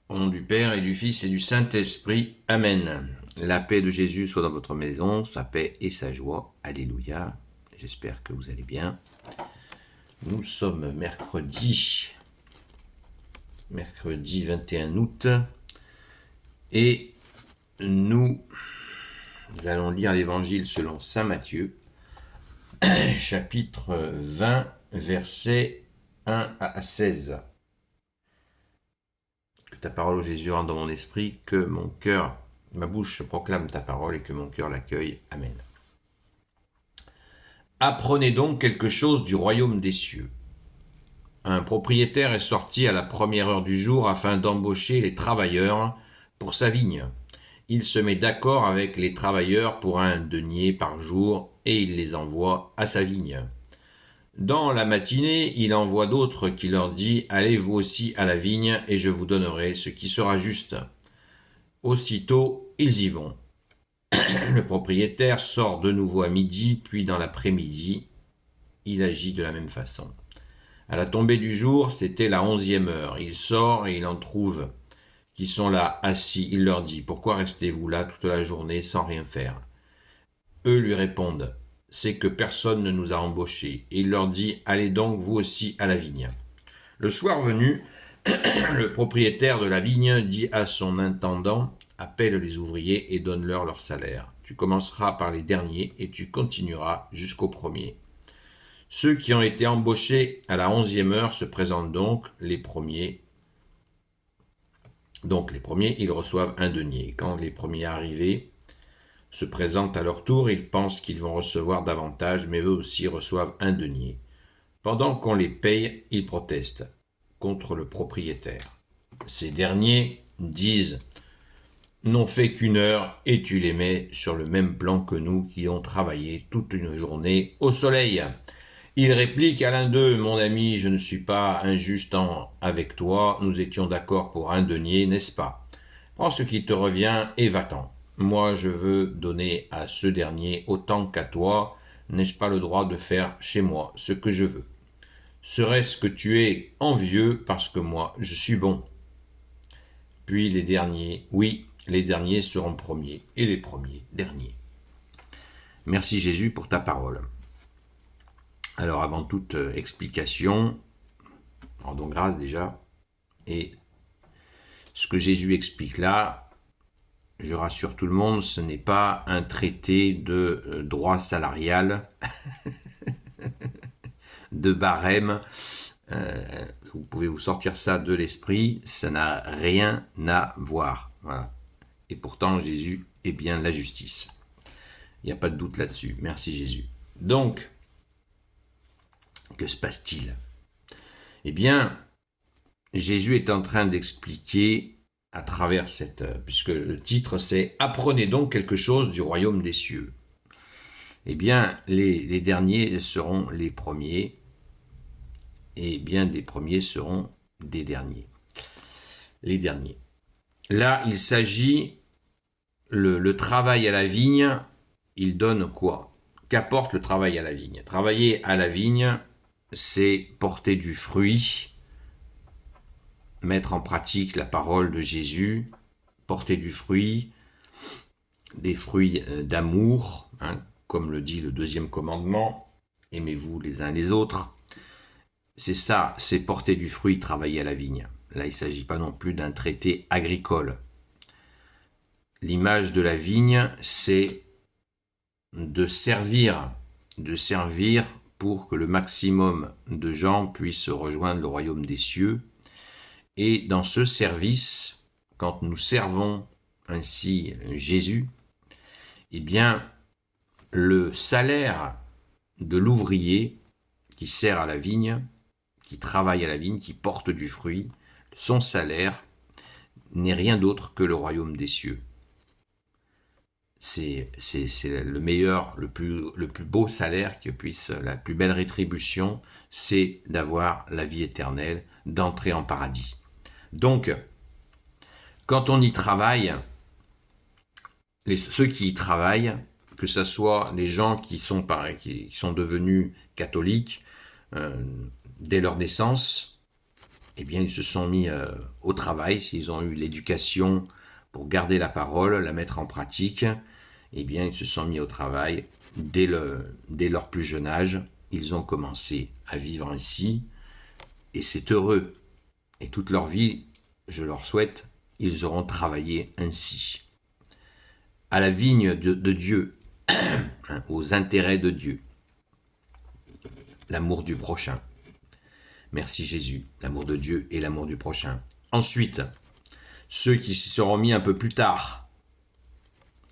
Au nom du Père et du Fils et du Saint-Esprit. Amen. La paix de Jésus soit dans votre maison, sa paix et sa joie. Alléluia. J'espère que vous allez bien. Nous sommes mercredi 21 août et nous allons lire l'Évangile selon saint Matthieu, chapitre 20, versets 1 à 16. Que ta parole, ô Jésus, rentre dans mon esprit, que mon cœur, ma bouche proclame ta parole et que mon cœur l'accueille. Amen. Apprenez donc quelque chose du royaume des cieux. Un propriétaire est sorti à la première heure du jour afin d'embaucher les travailleurs pour sa vigne. Il se met d'accord avec les travailleurs pour 1 denier par jour et il les envoie à sa vigne. Dans la matinée, il envoie d'autres qui leur dit « Allez vous aussi à la vigne et je vous donnerai ce qui sera juste. » Aussitôt, ils y vont. Le propriétaire sort de nouveau à midi, puis dans l'après-midi, il agit de la même façon. À la tombée du jour, c'était la 11e heure. Il sort et il en trouve qui sont là assis. Il leur dit « Pourquoi restez-vous là toute la journée sans rien faire ?» Eux lui répondent « C'est que personne ne nous a embauchés. » Et il leur dit « Allez donc vous aussi à la vigne. » Le soir venu, le propriétaire de la vigne dit à son intendant « Appelle les ouvriers et donne-leur leur salaire. Tu commenceras par les derniers et tu continueras jusqu'aux premiers. » Ceux qui ont été embauchés à la 11e heure se présentent donc les premiers. Donc les premiers, ils reçoivent 1 denier. Quand les premiers arrivés se présentent à leur tour, ils pensent qu'ils vont recevoir davantage, mais eux aussi reçoivent 1 denier. Pendant qu'on les paye, ils protestent contre le propriétaire. Ces derniers disent « N'ont fait qu'1 heure et tu les mets sur le même plan que nous qui ont travaillé toute une journée au soleil. » Il réplique à l'un d'eux « Mon ami, je ne suis pas injuste avec toi, nous étions d'accord pour 1 denier, n'est-ce pas? Prends ce qui te revient et va-t'en. Moi, je veux donner à ce dernier autant qu'à toi, n'ai-je pas le droit de faire chez moi ce que je veux? Serait-ce que tu es envieux parce que moi, je suis bon? » Puis les derniers, oui, les derniers seront premiers et les premiers derniers. Merci Jésus pour ta parole. Alors avant toute explication, rendons grâce déjà, et ce que Jésus explique là, je rassure tout le monde, ce n'est pas un traité de droit salarial, de barème, vous pouvez vous sortir ça de l'esprit, ça n'a rien à voir. Voilà. Et pourtant Jésus est bien la justice. Il n'y a pas de doute là-dessus. Merci Jésus. Donc, que se passe-t-il? Eh bien, Jésus est en train d'expliquer à travers puisque le titre c'est « Apprenez donc quelque chose du royaume des cieux ». Eh bien, les derniers seront les premiers, et bien des premiers seront des derniers. Les derniers. Là, il s'agit, le travail à la vigne, il donne quoi? Qu'apporte le travail à la vigne? Travailler à la vigne, c'est porter du fruit, mettre en pratique la parole de Jésus, porter du fruit, des fruits d'amour, comme le dit le 2e commandement, aimez-vous les uns les autres. C'est ça, c'est porter du fruit, travailler à la vigne. Là, il ne s'agit pas non plus d'un traité agricole. L'image de la vigne, c'est de servir pour que le maximum de gens puissent rejoindre le royaume des cieux. Et dans ce service, quand nous servons ainsi Jésus, eh bien, le salaire de l'ouvrier qui sert à la vigne, qui travaille à la vigne, qui porte du fruit, son salaire n'est rien d'autre que le royaume des cieux. C'est le meilleur, le plus beau salaire que puisse, la plus belle rétribution, c'est d'avoir la vie éternelle, d'entrer en paradis. Donc, quand on y travaille, ceux qui y travaillent, que ce soit les gens qui sont devenus catholiques dès leur naissance, eh bien, ils se sont mis au travail, s'ils ont eu l'éducation pour garder la parole, la mettre en pratique, eh bien, ils se sont mis au travail dès leur plus jeune âge. Ils ont commencé à vivre ainsi, et c'est heureux. Et toute leur vie, je leur souhaite, ils auront travaillé ainsi. À la vigne de Dieu, aux intérêts de Dieu, l'amour du prochain. Merci Jésus, l'amour de Dieu et l'amour du prochain. Ensuite, ceux qui s'y seront mis un peu plus tard,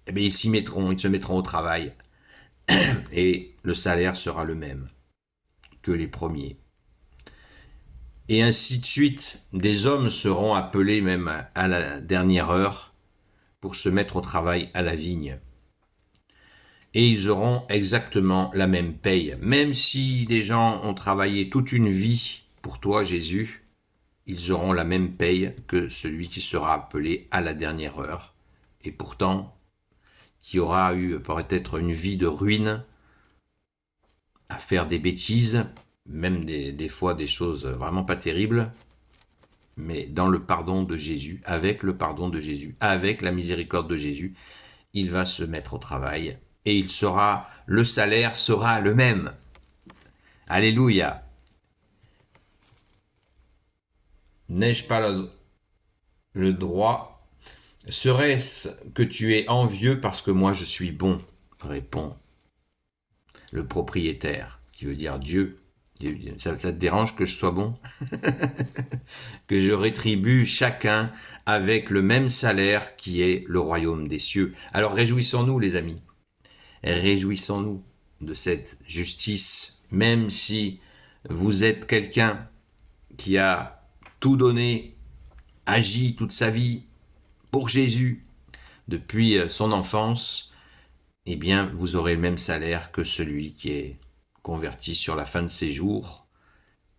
eh bien, ils se mettront au travail et le salaire sera le même que les premiers. Et ainsi de suite, des hommes seront appelés même à la dernière heure pour se mettre au travail à la vigne. Et ils auront exactement la même paye. Même si des gens ont travaillé toute une vie pour toi, Jésus, ils auront la même paye que celui qui sera appelé à la dernière heure. Et pourtant, qui aura eu peut-être une vie de ruine, à faire des bêtises, même des fois des choses vraiment pas terribles, mais dans le pardon de Jésus, avec le pardon de Jésus, avec la miséricorde de Jésus, il va se mettre au travail et le salaire sera le même. Alléluia. N'ai-je pas le droit? Serait-ce que tu es envieux parce que moi je suis bon? Répond le propriétaire, qui veut dire Dieu. Ça te dérange que je sois bon? Que je rétribue chacun avec le même salaire qui est le royaume des cieux. Alors réjouissons-nous les amis. Réjouissons-nous de cette justice, même si vous êtes quelqu'un qui a tout donné, agi toute sa vie pour Jésus depuis son enfance, eh bien vous aurez le même salaire que celui qui est converti sur la fin de ses jours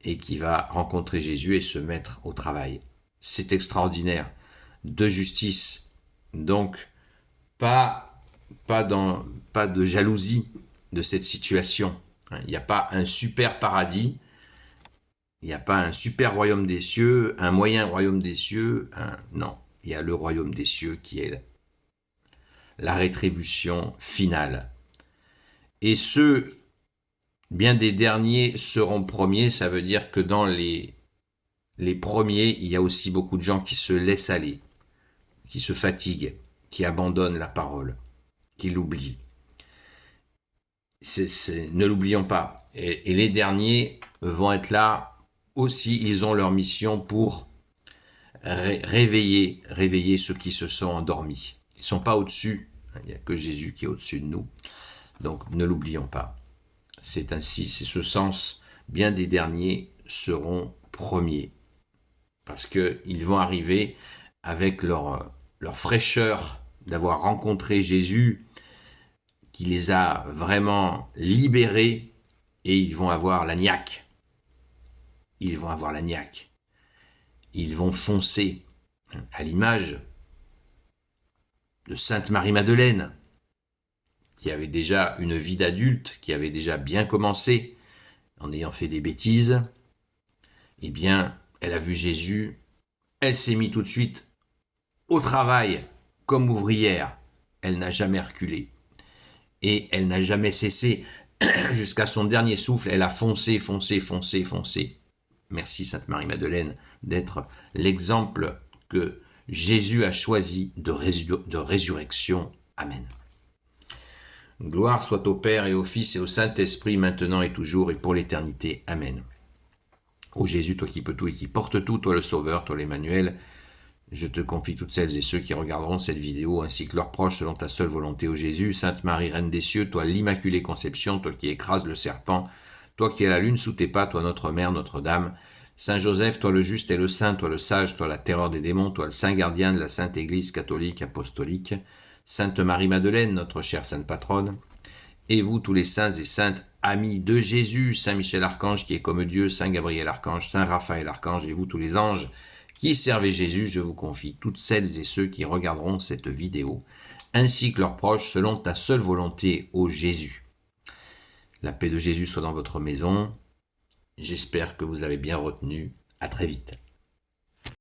et qui va rencontrer Jésus et se mettre au travail. C'est extraordinaire, de justice. Donc, pas de jalousie de cette situation. Il n'y a pas un super paradis, il n'y a pas un super royaume des cieux, un moyen royaume des cieux. Non, il y a le royaume des cieux qui est la rétribution finale. Et bien des derniers seront premiers, ça veut dire que dans les premiers, il y a aussi beaucoup de gens qui se laissent aller, qui se fatiguent, qui abandonnent la parole, qui l'oublient. Ne l'oublions pas. Et les derniers vont être là aussi, ils ont leur mission pour réveiller ceux qui se sont endormis. Ils ne sont pas au-dessus, il n'y a que Jésus qui est au-dessus de nous. Donc ne l'oublions pas. C'est ainsi, c'est ce sens, bien des derniers seront premiers. Parce qu'ils vont arriver avec leur fraîcheur d'avoir rencontré Jésus, qui les a vraiment libérés, et ils vont avoir la niaque. Ils vont avoir la niaque. Ils vont foncer, à l'image de Sainte Marie-Madeleine, qui avait déjà une vie d'adulte, qui avait déjà bien commencé, en ayant fait des bêtises. Eh bien, elle a vu Jésus, elle s'est mise tout de suite au travail, comme ouvrière. Elle n'a jamais reculé. Et elle n'a jamais cessé, jusqu'à son dernier souffle, elle a foncé. Merci Sainte Marie-Madeleine d'être l'exemple que Jésus a choisi de résurrection. Amen. Gloire soit au Père et au Fils et au Saint-Esprit, maintenant et toujours et pour l'éternité. Amen. Ô Jésus, toi qui peux tout et qui portes tout, toi le Sauveur, toi l'Emmanuel, je te confie toutes celles et ceux qui regarderont cette vidéo, ainsi que leurs proches, selon ta seule volonté, ô Jésus. Sainte Marie, Reine des cieux, toi l'Immaculée Conception, toi qui écrases le serpent, toi qui es la lune sous tes pas, toi notre Mère, Notre-Dame. Saint Joseph, toi le juste et le saint, toi le sage, toi la terreur des démons, toi le saint gardien de la Sainte Église catholique apostolique. Sainte Marie-Madeleine, notre chère sainte patronne. Et vous, tous les saints et saintes, amis de Jésus, Saint Michel Archange qui est comme Dieu, Saint Gabriel Archange, Saint Raphaël Archange, et vous, tous les anges qui servez Jésus, je vous confie toutes celles et ceux qui regarderont cette vidéo, ainsi que leurs proches, selon ta seule volonté, ô Jésus. La paix de Jésus soit dans votre maison. J'espère que vous avez bien retenu. À très vite.